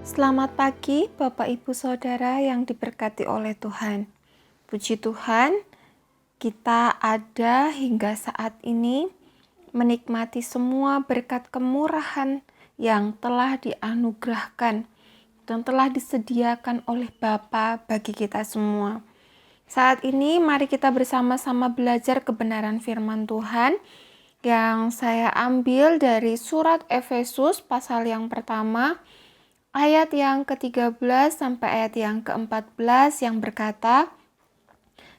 Selamat pagi Bapak Ibu Saudara yang diberkati oleh Tuhan. Puji Tuhan, kita ada hingga saat ini menikmati semua berkat kemurahan yang telah dianugerahkan dan telah disediakan oleh Bapa bagi kita semua. Saat ini mari kita bersama-sama belajar kebenaran firman Tuhan yang saya ambil dari surat Efesus pasal yang pertama, ayat yang ke-13 sampai ayat yang ke-14 yang berkata,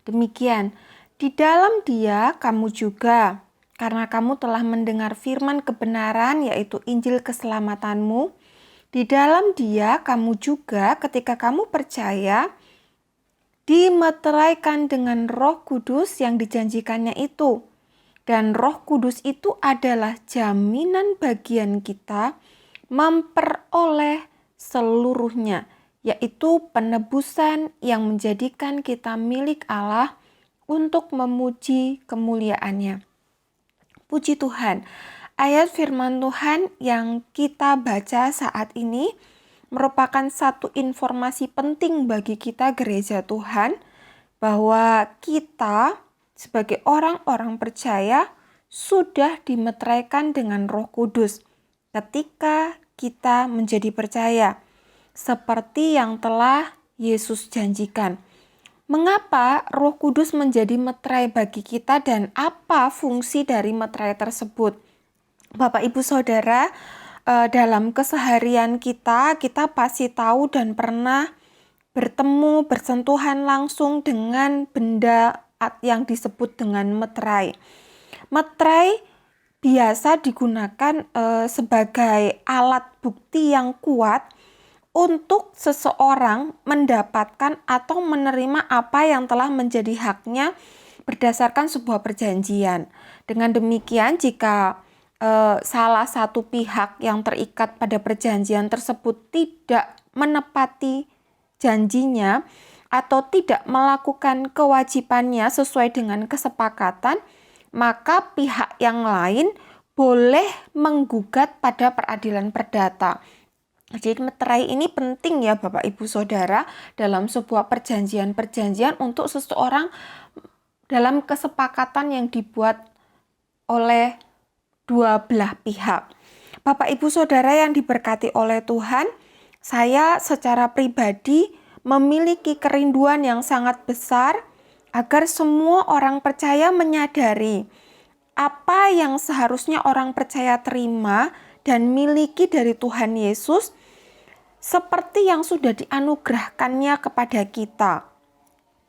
demikian, di dalam Dia kamu juga, karena kamu telah mendengar firman kebenaran yaitu Injil keselamatanmu, di dalam Dia kamu juga ketika kamu percaya, dimeteraikan dengan Roh Kudus yang dijanjikannya itu. Dan Roh Kudus itu adalah jaminan bagian kita memperoleh seluruhnya, yaitu penebusan yang menjadikan kita milik Allah untuk memuji kemuliaan-Nya. Puji Tuhan, ayat firman Tuhan yang kita baca saat ini merupakan satu informasi penting bagi kita gereja Tuhan, bahwa kita sebagai orang-orang percaya sudah dimeteraikan dengan Roh Kudus ketika kita menjadi percaya, seperti yang telah Yesus janjikan. Mengapa Roh Kudus menjadi meterai bagi kita dan apa fungsi dari meterai tersebut? Bapak Ibu Saudara, dalam keseharian kita pasti tahu dan pernah bertemu, bersentuhan langsung dengan benda yang disebut dengan meterai. Meterai biasa digunakan sebagai alat bukti yang kuat untuk seseorang mendapatkan atau menerima apa yang telah menjadi haknya berdasarkan sebuah perjanjian. Dengan demikian, jika salah satu pihak yang terikat pada perjanjian tersebut tidak menepati janjinya atau tidak melakukan kewajibannya sesuai dengan kesepakatan, maka pihak yang lain boleh menggugat pada peradilan perdata. Jadi meterai ini penting ya Bapak Ibu Saudara dalam sebuah perjanjian untuk seseorang dalam kesepakatan yang dibuat oleh dua belah pihak. Bapak Ibu Saudara yang diberkati oleh Tuhan, saya secara pribadi memiliki kerinduan yang sangat besar agar semua orang percaya menyadari apa yang seharusnya orang percaya terima dan miliki dari Tuhan Yesus seperti yang sudah dianugerahkannya kepada kita.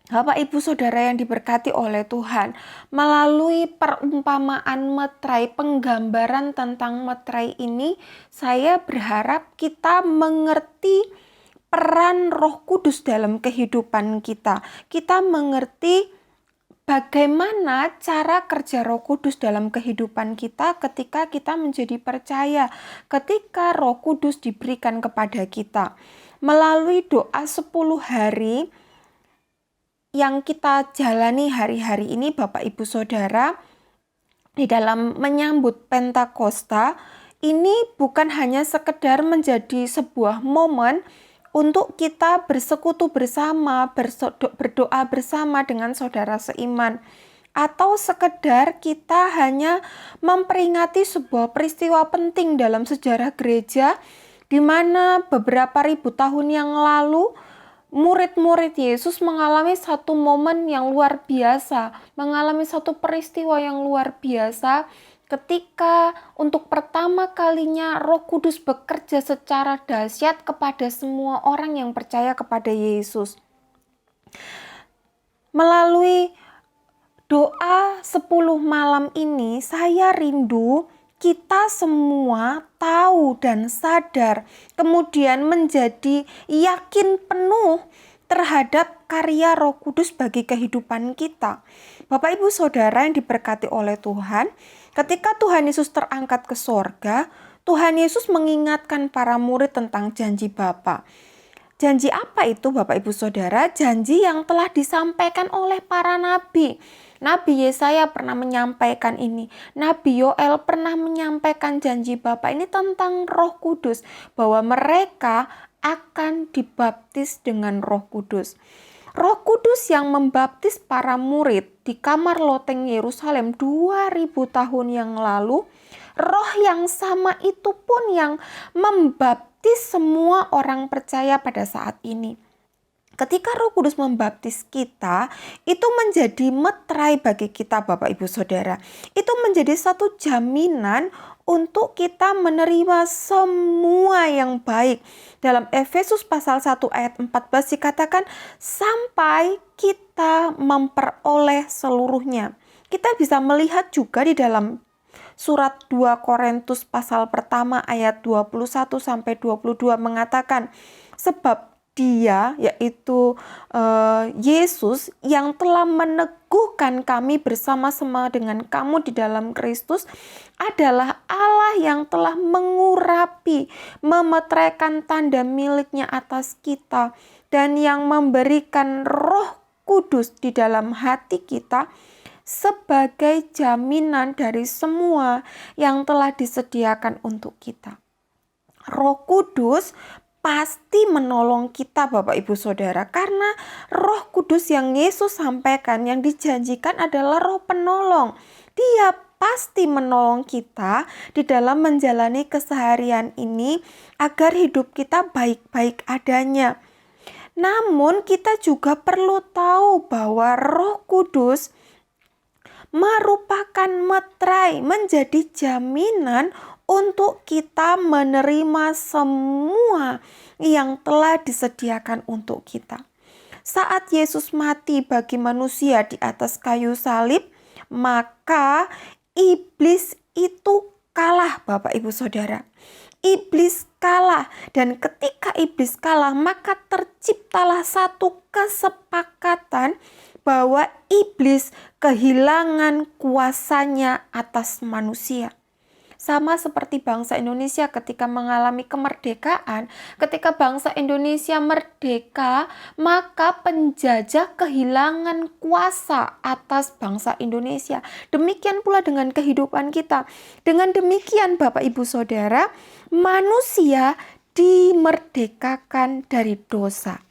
Bapak Ibu Saudara yang diberkati oleh Tuhan, melalui perumpamaan meterai, penggambaran tentang meterai ini, saya berharap kita mengerti peran Roh Kudus dalam kehidupan kita. Kita mengerti bagaimana cara kerja Roh Kudus dalam kehidupan kita ketika kita menjadi percaya, ketika Roh Kudus diberikan kepada kita. Melalui doa 10 hari yang kita jalani hari-hari ini Bapak Ibu Saudara, di dalam menyambut Pentakosta, ini bukan hanya sekedar menjadi sebuah momen untuk kita bersekutu bersama, berdoa bersama dengan saudara seiman, atau sekedar kita hanya memperingati sebuah peristiwa penting dalam sejarah gereja, di mana beberapa ribu tahun yang lalu murid-murid Yesus mengalami satu momen yang luar biasa, mengalami satu peristiwa yang luar biasa ketika untuk pertama kalinya Roh Kudus bekerja secara dahsyat kepada semua orang yang percaya kepada Yesus. Melalui doa 10 malam ini, saya rindu kita semua tahu dan sadar, kemudian menjadi yakin penuh terhadap karya Roh Kudus bagi kehidupan kita. Bapak Ibu Saudara yang diberkati oleh Tuhan, ketika Tuhan Yesus terangkat ke sorga, Tuhan Yesus mengingatkan para murid tentang janji Bapa. Janji apa itu Bapak Ibu Saudara? Janji yang telah disampaikan oleh para nabi. Nabi Yesaya pernah menyampaikan ini. Nabi Yoel pernah menyampaikan janji Bapa ini tentang Roh Kudus, bahwa mereka akan dibaptis dengan Roh Kudus. Roh Kudus yang membaptis para murid di kamar loteng Yerusalem 2000 tahun yang lalu, Roh yang sama itu pun yang membaptis semua orang percaya pada saat ini. Ketika Roh Kudus membaptis kita, itu menjadi meterai bagi kita Bapak Ibu Saudara. Itu menjadi satu jaminan untuk kita menerima semua yang baik. Dalam Efesus pasal 1 ayat 14 dikatakan, sampai kita memperoleh seluruhnya. Kita bisa melihat juga di dalam surat 2 Korintus pasal pertama ayat 21 sampai 22 mengatakan, sebab Dia, yaitu Yesus, yang telah meneguhkan kami bersama-sama dengan kamu di dalam Kristus, adalah Allah yang telah mengurapi, memeteraikan tanda miliknya atas kita, dan yang memberikan Roh Kudus di dalam hati kita sebagai jaminan dari semua yang telah disediakan untuk kita. Roh Kudus pasti menolong kita Bapak Ibu Saudara, karena Roh Kudus yang Yesus sampaikan, yang dijanjikan adalah Roh penolong. Dia pasti menolong kita di dalam menjalani keseharian ini agar hidup kita baik-baik adanya. Namun kita juga perlu tahu bahwa Roh Kudus merupakan meterai, menjadi jaminan untuk kita menerima semua yang telah disediakan untuk kita. Saat Yesus mati bagi manusia di atas kayu salib, maka iblis itu kalah Bapak Ibu Saudara. Iblis kalah, dan ketika iblis kalah maka terciptalah satu kesepakatan bahwa iblis kehilangan kuasanya atas manusia. Sama seperti bangsa Indonesia ketika mengalami kemerdekaan, ketika bangsa Indonesia merdeka, maka penjajah kehilangan kuasa atas bangsa Indonesia. Demikian pula dengan kehidupan kita. Dengan demikian Bapak Ibu Saudara, manusia dimerdekakan dari dosa.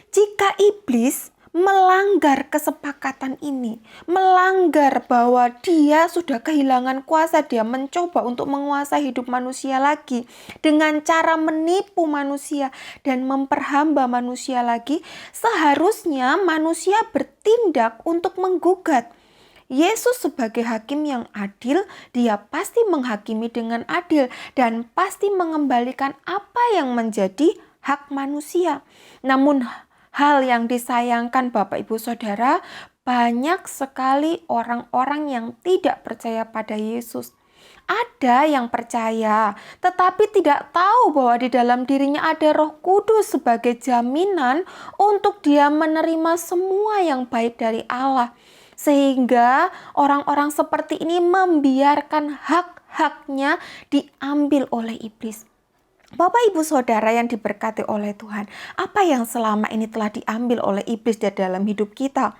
Jika iblis melanggar kesepakatan ini, melanggar bahwa dia sudah kehilangan kuasa, dia mencoba untuk menguasai hidup manusia lagi dengan cara menipu manusia dan memperhamba manusia lagi, seharusnya manusia bertindak untuk menggugat. Yesus sebagai hakim yang adil, dia pasti menghakimi dengan adil dan pasti mengembalikan apa yang menjadi hak manusia. Namun hal yang disayangkan Bapak Ibu Saudara, banyak sekali orang-orang yang tidak percaya pada Yesus. Ada yang percaya, tetapi tidak tahu bahwa di dalam dirinya ada Roh Kudus sebagai jaminan untuk dia menerima semua yang baik dari Allah. Sehingga orang-orang seperti ini membiarkan hak-haknya diambil oleh iblis. Bapak Ibu Saudara yang diberkati oleh Tuhan, apa yang selama ini telah diambil oleh iblis di dalam hidup kita?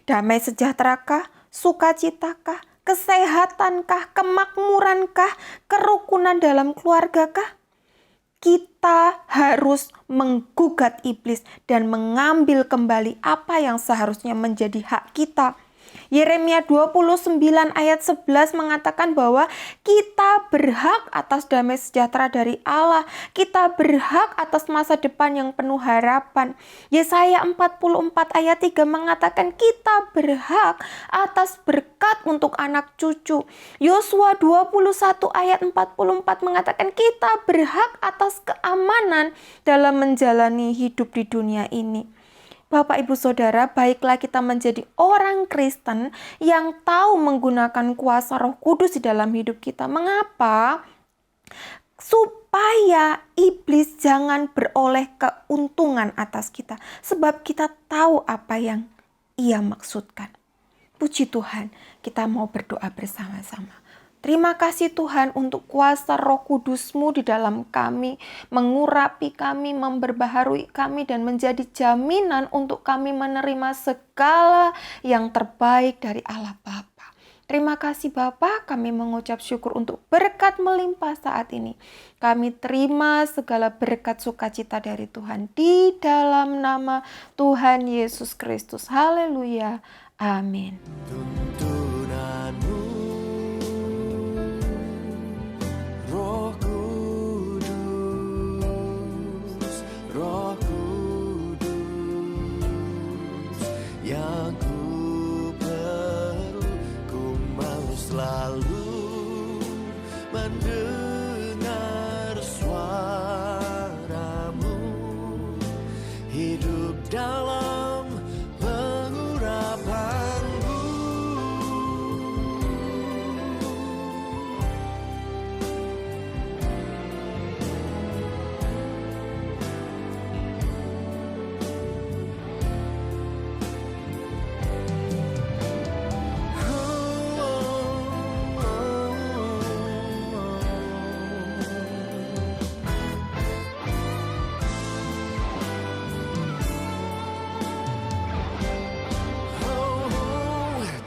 Damai sejahterakah? Sukacitakah? Kesehatankah? Kemakmurankah? Kerukunan dalam keluargakah? Kita harus menggugat iblis dan mengambil kembali apa yang seharusnya menjadi hak kita. Yeremia 29 ayat 11 mengatakan bahwa kita berhak atas damai sejahtera dari Allah. Kita berhak atas masa depan yang penuh harapan. Yesaya 44 ayat 3 mengatakan kita berhak atas berkat untuk anak cucu. Yosua 21 ayat 44 mengatakan kita berhak atas keamanan dalam menjalani hidup di dunia ini. Bapak Ibu Saudara, baiklah kita menjadi orang Kristen yang tahu menggunakan kuasa Roh Kudus di dalam hidup kita. Mengapa? Supaya iblis jangan beroleh keuntungan atas kita. Sebab kita tahu apa yang ia maksudkan. Puji Tuhan, kita mau berdoa bersama-sama. Terima kasih Tuhan untuk kuasa Roh Kudus-Mu di dalam kami, mengurapi kami, memperbaharui kami, dan menjadi jaminan untuk kami menerima segala yang terbaik dari Allah Bapa. Terima kasih Bapa, kami mengucap syukur untuk berkat melimpah saat ini. Kami terima segala berkat sukacita dari Tuhan di dalam nama Tuhan Yesus Kristus. Haleluya. Amin. Tuntunanmu, Roh Kudus, Roh Kudus, yang ku perlu, ku mau selalu mendengar suaramu, hidup dalam pengurapanmu.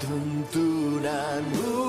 Tuntunanmu,